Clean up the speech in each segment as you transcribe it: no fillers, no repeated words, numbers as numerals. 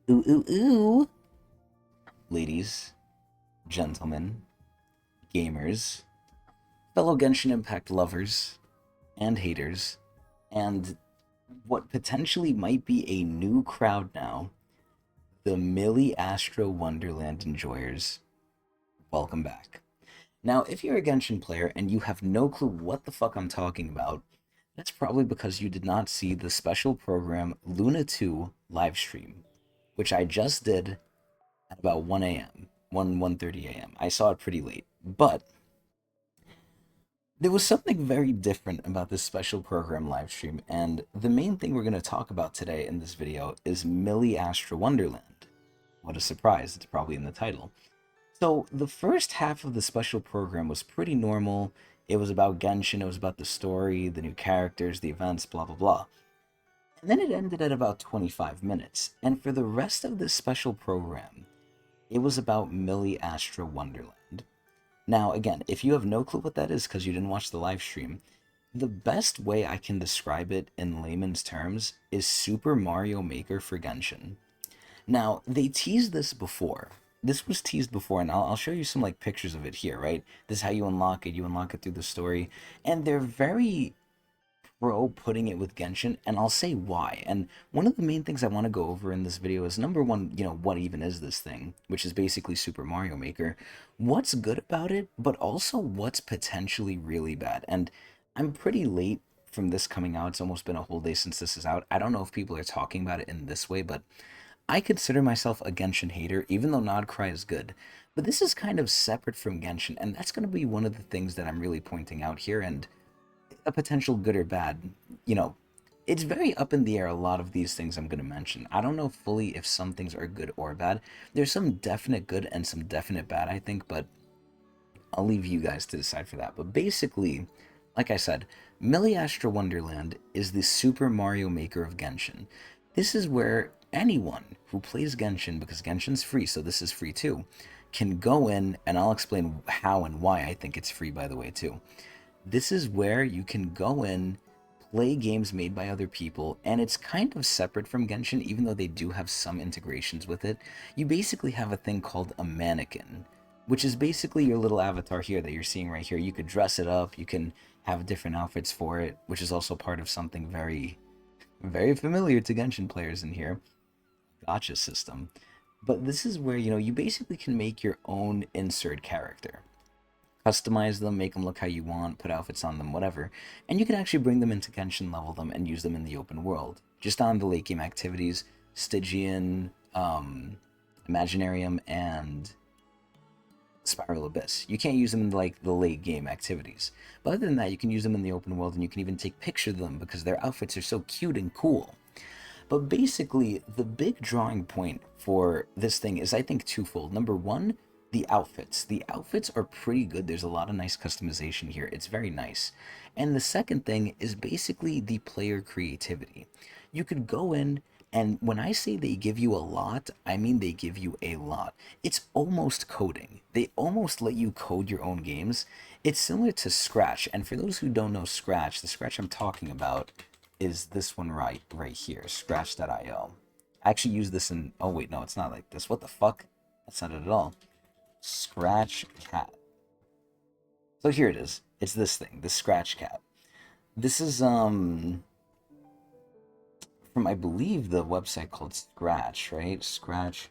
Ooh, ooh, ooh. Ladies, gentlemen, gamers, fellow Genshin Impact lovers, and haters, and what potentially might be a new crowd now, the Miliastra Wonderland enjoyers. Welcome back. Now, if you're a Genshin player and you have no clue what the fuck I'm talking about, that's probably because you did not see the special program Luna 2 live stream, which I just did at about 1 a.m., 1:30 a.m. I saw it pretty late, but there was something very different about this special program live stream, and the main thing we're going to talk about today in this video is Miliastra Wonderland. What a surprise, it's probably in the title. So, the first half of the special program was pretty normal. It was about Genshin, it was about the story, the new characters, the events, blah blah blah. And then it ended at about 25 minutes, and for the rest of this special program, it was about Miliastra Wonderland. Now, again, if you have no clue what that is because you didn't watch the live stream, the best way I can describe it in layman's terms is Super Mario Maker for Genshin. Now, they teased this before. This was teased before, and I'll show you some like pictures of it here, right? This is how you unlock it. You unlock it through the story, and they're very pro putting it with Genshin, and I'll say why. And one of the main things I want to go over in this video is number one, what even is this thing, which is basically Super Mario Maker. What's good about it, but also what's potentially really bad. And I'm pretty late from this coming out. It's almost been a whole day since this is out. I don't know if people are talking about it in this way, but I consider myself a Genshin hater, even though Nodcry is good. But this is kind of separate from Genshin, and that's going to be one of the things that I'm really pointing out here, and a potential good or bad. You know, it's very up in the air, a lot of these things I'm going to mention. I don't know fully if some things are good or bad. There's some definite good and some definite bad, I think, but I'll leave you guys to decide for that. But basically, like I said, Miliastra Wonderland is the Super Mario Maker of Genshin. This is where anyone who plays Genshin, because Genshin's free, so this is free too, can go in, and I'll explain how and why I think it's free, by the way, too. This is where you can go in, play games made by other people, and it's kind of separate from Genshin, even though they do have some integrations with it. You basically have a thing called a mannequin, which is basically your little avatar here that you're seeing right here. You could dress it up, you can have different outfits for it, which is also part of something very, very familiar to Genshin players in here, Gacha system. But this is where, you basically can make your own insert character, customize them, make them look how you want, put outfits on them, whatever. And you can actually bring them into Genshin, level them, and use them in the open world. Just on the late game activities, Stygian, Imaginarium, and Spiral Abyss. You can't use them in like the late game activities. But other than that, you can use them in the open world, and you can even take pictures of them because their outfits are so cute and cool. But basically, the big drawing point for this thing is, I think, twofold. Number one, the outfits. The outfits are pretty good. There's a lot of nice customization here. It's very nice. And the second thing is basically the player creativity. You could go in, and when I say they give you a lot, I mean they give you a lot. It's almost coding. They almost let you code your own games. It's similar to Scratch. And for those who don't know Scratch, the Scratch I'm talking about is this one right here, Scratch.io. I actually use this in, oh wait, no, it's not like this. What the fuck? That's not it at all. Scratch Cat. So here it is. It's this thing, the Scratch Cat. This is from, I believe, the website called Scratch, right? Scratch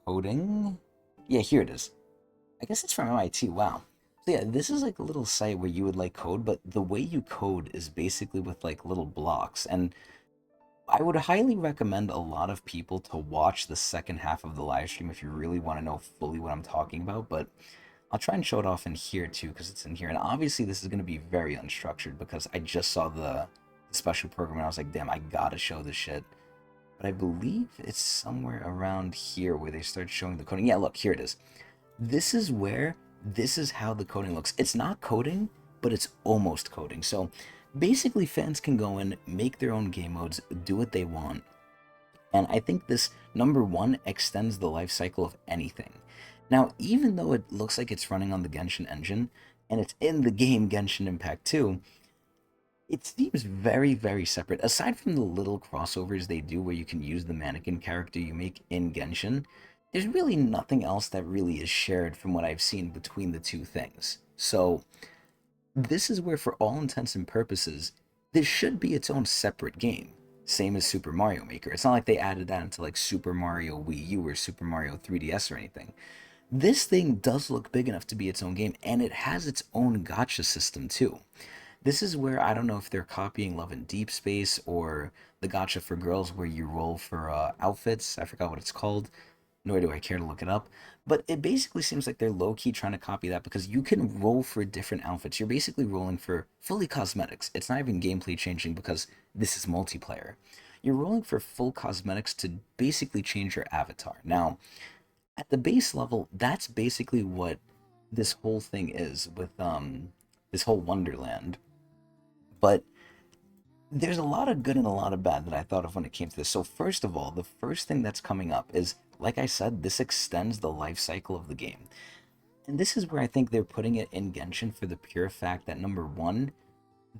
coding. Yeah, here it is. I guess it's from MIT. Wow. So yeah, this is like a little site where you would like code, but the way you code is basically with like little blocks. And I would highly recommend a lot of people to watch the second half of the live stream if you really want to know fully what I'm talking about. But I'll try and show it off in here too, because it's in here. And obviously this is going to be very unstructured because I just saw the special program and I was like, damn, I gotta show this shit. But I believe it's somewhere around here where they start showing the coding. Yeah, look, here it is. This is how the coding looks. It's not coding, but it's almost coding. So basically fans can go in, make their own game modes, do what they want. And I think this, number one, extends the life cycle of anything. Now, even though it looks like it's running on the Genshin engine, and it's in the game Genshin Impact 2, It seems very, very separate. Aside from the little crossovers they do where you can use the mannequin character you make in Genshin, there's really nothing else that really is shared from what I've seen between the two things. So, this is where, for all intents and purposes, this should be its own separate game. Same as Super Mario Maker. It's not like they added that into like Super Mario Wii U or Super Mario 3DS or anything. This thing does look big enough to be its own game, and it has its own gacha system too. This is where I don't know if they're copying Love in Deep Space or the gacha for girls where you roll for outfits. I forgot what it's called, nor do I care to look it up. But it basically seems like they're low key trying to copy that because you can roll for different outfits. You're basically rolling for fully cosmetics. It's not even gameplay changing because this is multiplayer. You're rolling for full cosmetics to basically change your avatar. Now, at the base level, that's basically what this whole thing is with this whole Wonderland. But there's a lot of good and a lot of bad that I thought of when it came to this. So first of all, the first thing that's coming up is, like I said, this extends the life cycle of the game. And this is where I think they're putting it in Genshin for the pure fact that number one,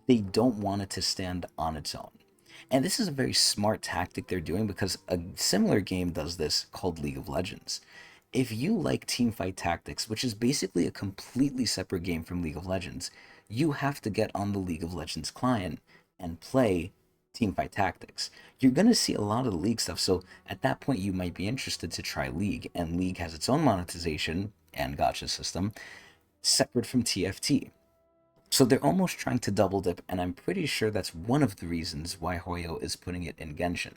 they don't want it to stand on its own. And this is a very smart tactic they're doing because a similar game does this called League of Legends. If you like Teamfight Tactics, which is basically a completely separate game from League of Legends, you have to get on the League of Legends client and play Teamfight Tactics. You're going to see a lot of the League stuff, so at that point you might be interested to try League, and League has its own monetization and gacha system separate from TFT. So they're almost trying to double dip, and I'm pretty sure that's one of the reasons why Hoyo is putting it in Genshin.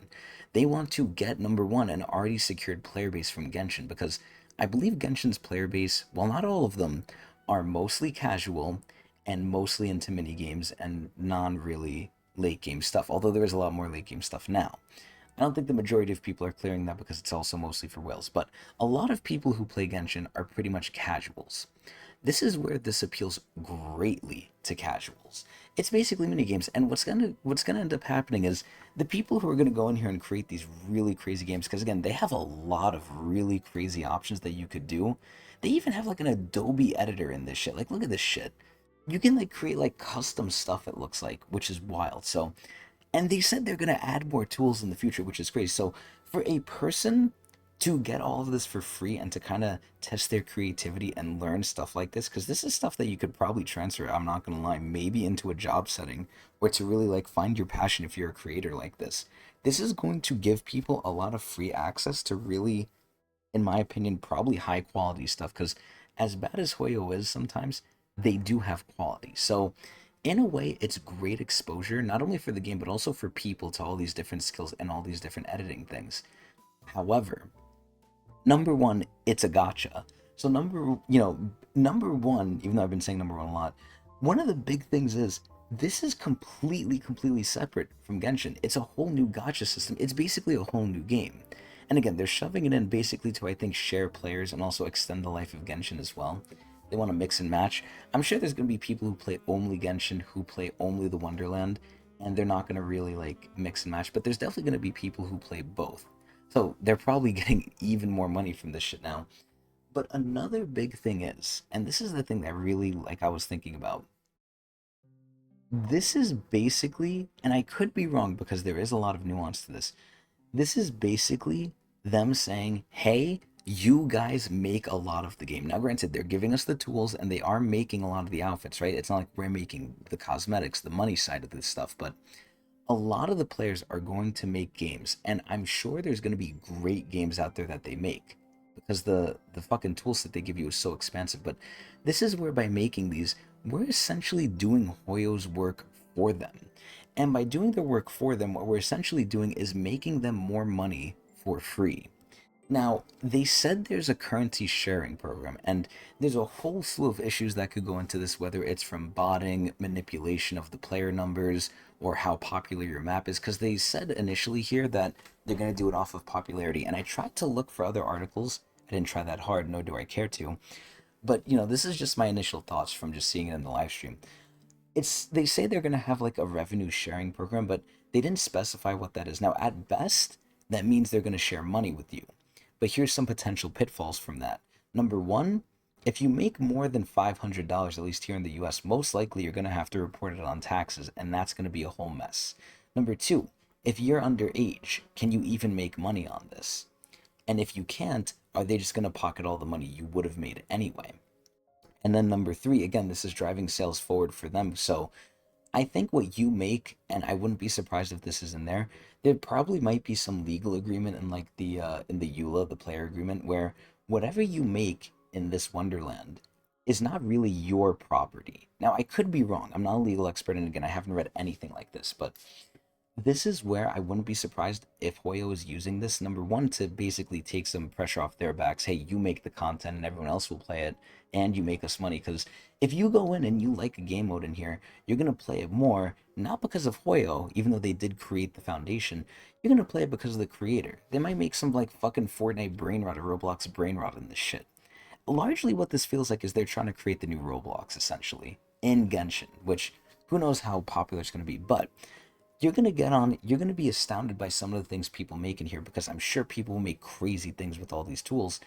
They want to get, number one, an already secured player base from Genshin, because I believe Genshin's player base, while not all of them, are mostly casual and mostly into mini games and non really late game stuff, although there is a lot more late game stuff now. I don't think the majority of people are clearing that because it's also mostly for whales, but a lot of people who play Genshin are pretty much casuals. This is where this appeals greatly to casuals. It's basically mini games, and what's gonna end up happening is the people who are gonna go in here and create these really crazy games, because again, they have a lot of really crazy options that you could do. They even have like an Adobe editor in this shit. Like, look at this shit. You can like create like custom stuff, it looks like, which is wild. So, and they said they're going to add more tools in the future, which is crazy. So for a person to get all of this for free and to kind of test their creativity and learn stuff like this, because this is stuff that you could probably transfer, I'm not going to lie, maybe into a job setting, or to really like find your passion if you're a creator like this. This is going to give people a lot of free access to really, in my opinion, probably high quality stuff. Because as bad as Hoyo is sometimes, they do have quality. So in a way, it's great exposure, not only for the game, but also for people to all these different skills and all these different editing things. However, number one, it's a gotcha. So number one, even though I've been saying number one a lot, one of the big things is this is completely separate from Genshin. It's a whole new gotcha system. It's basically a whole new game. And again, they're shoving it in basically to, I think, share players and also extend the life of Genshin as well. They want to mix and match. I'm sure there's going to be people who play only Genshin, who play only the Wonderland, and they're not going to really like mix and match, but there's definitely going to be people who play both. So they're probably getting even more money from this shit now. But another big thing is, and this is the thing that really like I was thinking about. This is basically, and I could be wrong because there is a lot of nuance to this. This is basically them saying, hey, you guys make a lot of the game. Now, granted, they're giving us the tools and they are making a lot of the outfits, right? It's not like we're making the cosmetics, the money side of this stuff, but a lot of the players are going to make games, and I'm sure there's going to be great games out there that they make because the fucking tools that they give you is so expensive. But this is where by making these, we're essentially doing Hoyo's work for them. And by doing their work for them, what we're essentially doing is making them more money for free. Now, they said there's a currency sharing program, and there's a whole slew of issues that could go into this, whether it's from botting, manipulation of the player numbers, or how popular your map is, because they said initially here that they're going to do it off of popularity, and I tried to look for other articles. I didn't try that hard, nor do I care to, but, this is just my initial thoughts from just seeing it in the live stream. They say they're going to have like a revenue sharing program, but they didn't specify what that is. Now, at best, that means they're going to share money with you. But here's some potential pitfalls from that. Number one, If you make more than $500, at least here in the US, most likely you're going to have to report it on taxes, and that's going to be a whole mess. Number two, if you're underage, can you even make money on this? And if you can't, are they just going to pocket all the money you would have made anyway? And then number three, again, this is driving sales forward for them. So I think what you make, and I wouldn't be surprised if this is in there, there probably might be some legal agreement in like in the EULA, the player agreement, where whatever you make in this Wonderland is not really your property. Now, I could be wrong. I'm not a legal expert, and again, I haven't read anything like this, but this is where I wouldn't be surprised if Hoyo is using this, number one, to basically take some pressure off their backs. Hey, you make the content and everyone else will play it, and you make us money. Because if you go in and you like a game mode in here, you're going to play it more, not because of Hoyo, even though they did create the foundation. You're going to play it because of the creator. They might make some like fucking Fortnite brain rot or Roblox brain rot in this shit. Largely what this feels like is they're trying to create the new Roblox, essentially, in Genshin, which who knows how popular it's going to be. But you're gonna be astounded by some of the things people make in here, because I'm sure people will make crazy things with all these tools.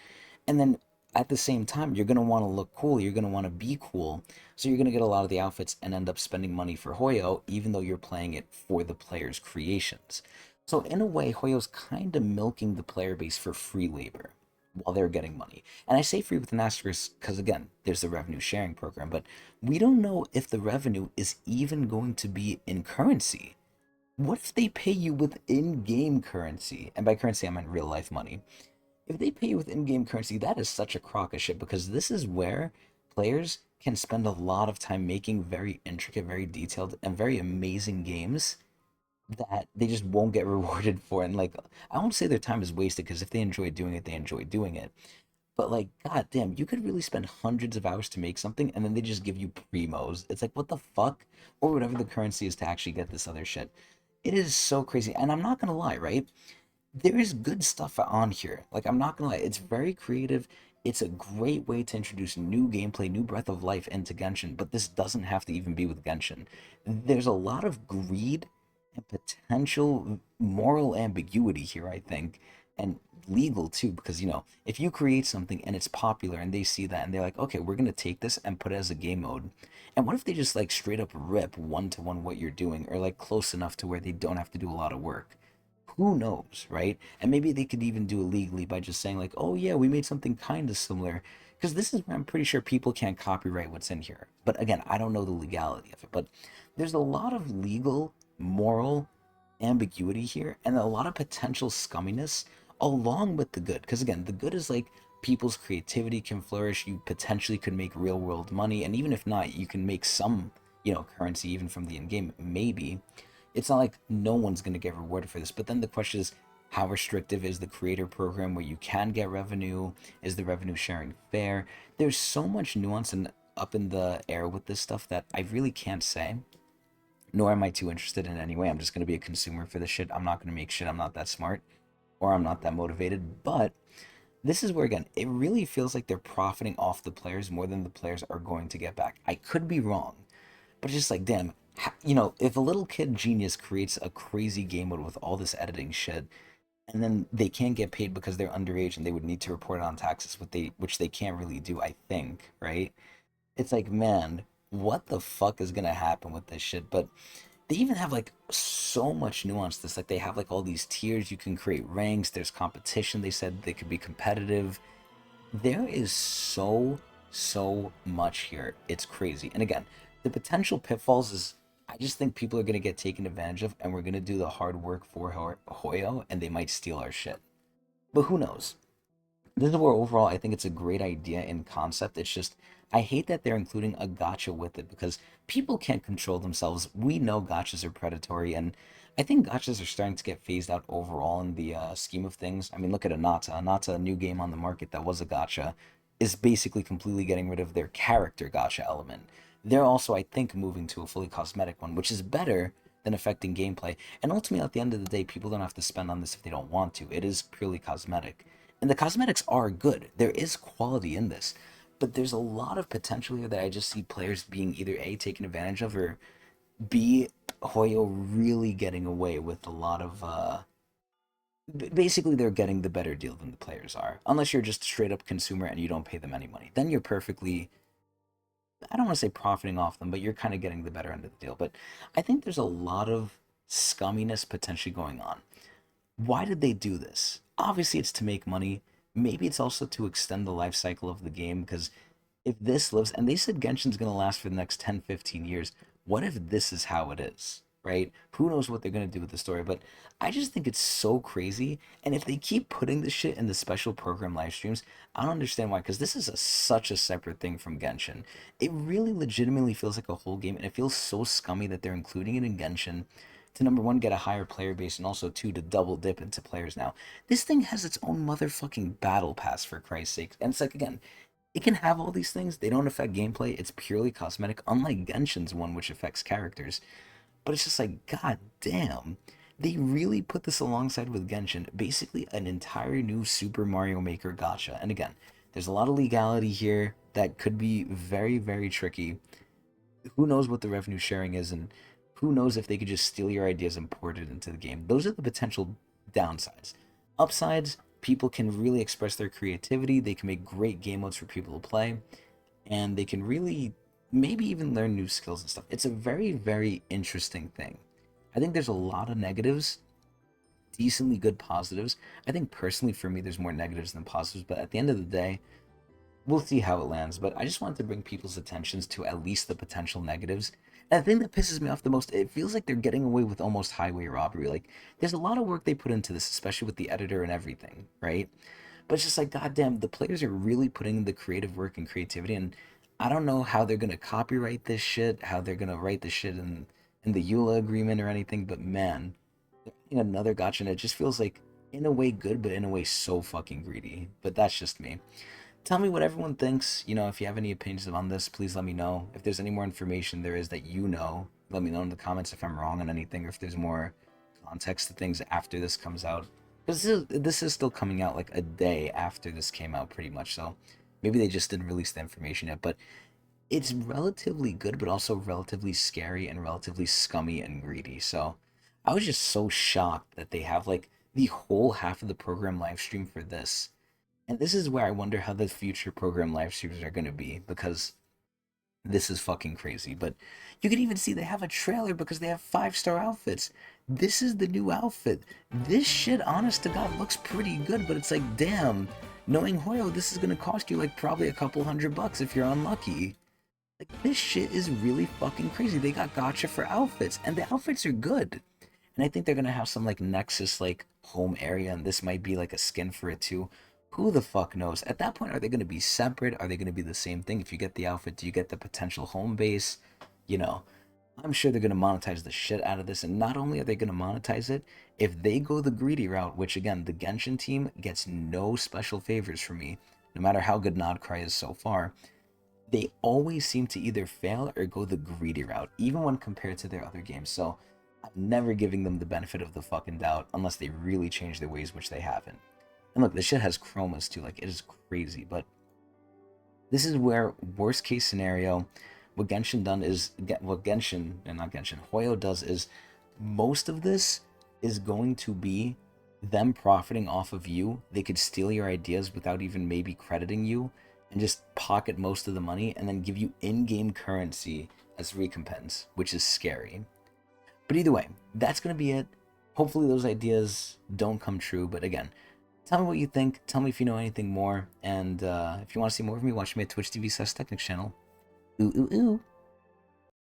And then at the same time, you're gonna want to look cool, you're gonna want to be cool. So you're gonna get a lot of the outfits and end up spending money for Hoyo, even though you're playing it for the player's creations. So in a way, Hoyo's kind of milking the player base for free labor while they're getting money. And I say free with an asterisk because, again, there's the revenue sharing program, but we don't know if the revenue is even going to be in currency. What if they pay you with in-game currency? And by currency, I meant real life money. If they pay you with in-game currency, that is such a crock of shit, because this is where players can spend a lot of time making very intricate, very detailed, and very amazing games that they just won't get rewarded for. And like, I won't say their time is wasted, because if they enjoy doing it, they enjoy doing it. But like, god damn, you could really spend hundreds of hours to make something, and then they just give you primos. It's like, what the fuck? Or whatever the currency is to actually get this other shit. It is so crazy. And I'm not gonna lie, right? There is good stuff on here. Like, I'm not gonna lie, it's very creative. It's a great way to introduce new gameplay, new breath of life into Genshin, but this doesn't have to even be with Genshin. There's a lot of greed and potential moral ambiguity here, I think, and legal too, because if you create something and it's popular and they see that and they're like, okay, we're gonna take this and put it as a game mode. And what if they just like straight up rip one to one what you're doing, or like close enough to where they don't have to do a lot of work? Who knows, right? And maybe they could even do it legally by just saying like, oh yeah, we made something kind of similar. Because this is where I'm pretty sure people can't copyright what's in here. But again, I don't know the legality of it. But there's a lot of legal, moral ambiguity here, and a lot of potential scumminess along with the good. Because again, the good is like people's creativity can flourish. You potentially could make real world money. And even if not, you can make some, currency even from the in game, maybe. It's not like no one's going to get rewarded for this. But then the question is, how restrictive is the creator program where you can get revenue? Is the revenue sharing fair? There's so much nuance and up in the air with this stuff that I really can't say. Nor am I too interested in it anyway. I'm just going to be a consumer for this shit. I'm not going to make shit. I'm not that smart, or I'm not that motivated. But this is where, again, it really feels like they're profiting off the players more than the players are going to get back. I could be wrong, but it's just like, damn, if a little kid genius creates a crazy game mode with all this editing shit, and then they can't get paid because they're underage and they would need to report it on taxes, which they can't really do, I think, right? It's like, man, what the fuck is gonna happen with this shit? But they even have like so much nuance to this. Like, they have like all these tiers, you can create ranks, there's competition, they said they could be competitive. There is so much here. It's crazy. And again, the potential pitfalls is, I just think people are going to get taken advantage of, and we're going to do the hard work for Hoyo, and they might steal our shit. But who knows? This is where overall I think it's a great idea in concept. It's just, I hate that they're including a gotcha with it, because people can't control themselves. We know gotchas are predatory, and I think gotchas are starting to get phased out overall in the scheme of things. I mean, look at Anata. Anata, a new game on the market that was a gotcha, is basically completely getting rid of their character gotcha element. They're also, I think, moving to a fully cosmetic one, which is better than affecting gameplay. And ultimately, at the end of the day, people don't have to spend on this if they don't want to. It is purely cosmetic. And the cosmetics are good. There is quality in this. But there's a lot of potential here that I just see players being either A, taken advantage of, or B, Hoyo really getting away with a lot of basically they're getting the better deal than the players are. Unless you're just a straight up consumer and you don't pay them any money. Then you're perfectly, I don't want to say profiting off them, but you're kind of getting the better end of the deal. But I think there's a lot of scumminess potentially going on. Why did they do this? Obviously, it's to make money. Maybe it's also to extend the life cycle of the game because if this lives, and they said Genshin's going to last for the next 10, 15 years, what if this is how it is, right? Who knows what they're going to do with the story, but I just think it's so crazy. And if they keep putting this shit in the special program live streams, I don't understand why, because this is such a separate thing from Genshin. It really legitimately feels like a whole game, and it feels so scummy that they're including it in Genshin to number one, get a higher player base, and also two, to double dip into players now. This thing has its own motherfucking battle pass, for Christ's sake. And it's like, again, it can have all these things. They don't affect gameplay. It's purely cosmetic, unlike Genshin's one, which affects characters. But it's just like, god damn. They really put this alongside with Genshin, basically an entire new Super Mario Maker gacha. And again, there's a lot of legality here that could be very, very tricky. Who knows what the revenue sharing is, and who knows if they could just steal your ideas and port it into the game. Those are the potential downsides. Upsides, people can really express their creativity. They can make great game modes for people to play, and they can really maybe even learn new skills and stuff. It's a very, very interesting thing. I think there's a lot of negatives, decently good positives. I think personally for me, there's more negatives than positives, but at the end of the day, we'll see how it lands. But I just wanted to bring people's attentions to at least the potential negatives. And the thing that pisses me off the most, it feels like they're getting away with almost highway robbery. Like, there's a lot of work they put into this, especially with the editor and everything, right? But it's just like, goddamn, the players are really putting in the creative work and creativity, and I don't know how they're gonna copyright this shit, how they're gonna write this shit in the EULA agreement or anything. But man, in another gotcha, and it just feels like in a way good, but in a way so fucking greedy. But that's just me. Tell me what everyone thinks. If you have any opinions on this, please let me know. If there's any more information there is that let me know in the comments if I'm wrong on anything, or if there's more context to things after this comes out. Because this is still coming out like a day after this came out, pretty much. So maybe they just didn't release the information yet. But it's relatively good, but also relatively scary and relatively scummy and greedy. So I was just so shocked that they have like the whole half of the program live stream for this. And this is where I wonder how the future program live streams are going to be, because this is fucking crazy. But you can even see they have a trailer because they have 5-star outfits. This is the new outfit. This shit, honest to God, looks pretty good, but it's like, damn, knowing Hoyo, this is going to cost you like probably a couple $100 if you're unlucky. Like, this shit is really fucking crazy. They got gacha for outfits, and the outfits are good. And I think they're gonna have some like Nexus like home area, and this might be like a skin for it too. Who the fuck knows? At that point, are they gonna be separate? Are they gonna be the same thing? If you get the outfit, do you get the potential home base? You know, I'm sure they're gonna monetize the shit out of this, and not only are they gonna monetize it, if they go the greedy route, which again, the Genshin team gets no special favors from me, no matter how good Nodcry is so far, they always seem to either fail or go the greedy route, even when compared to their other games. So I'm never giving them the benefit of the fucking doubt unless they really change their ways, which they haven't. And look, this shit has chromas too, like it is crazy, but this is where worst case scenario, what Genshin done is what Genshin and not Genshin, Hoyo does is most of this is going to be them profiting off of you. They could steal your ideas without even maybe crediting you and just pocket most of the money and then give you in-game currency as recompense, which is scary. But either way, that's going to be it. Hopefully those ideas don't come true. But again, tell me what you think. Tell me if you know anything more. And if you want to see more of me, watch me at Twitch TV/Tecnics channel. Ooh, ooh, ooh.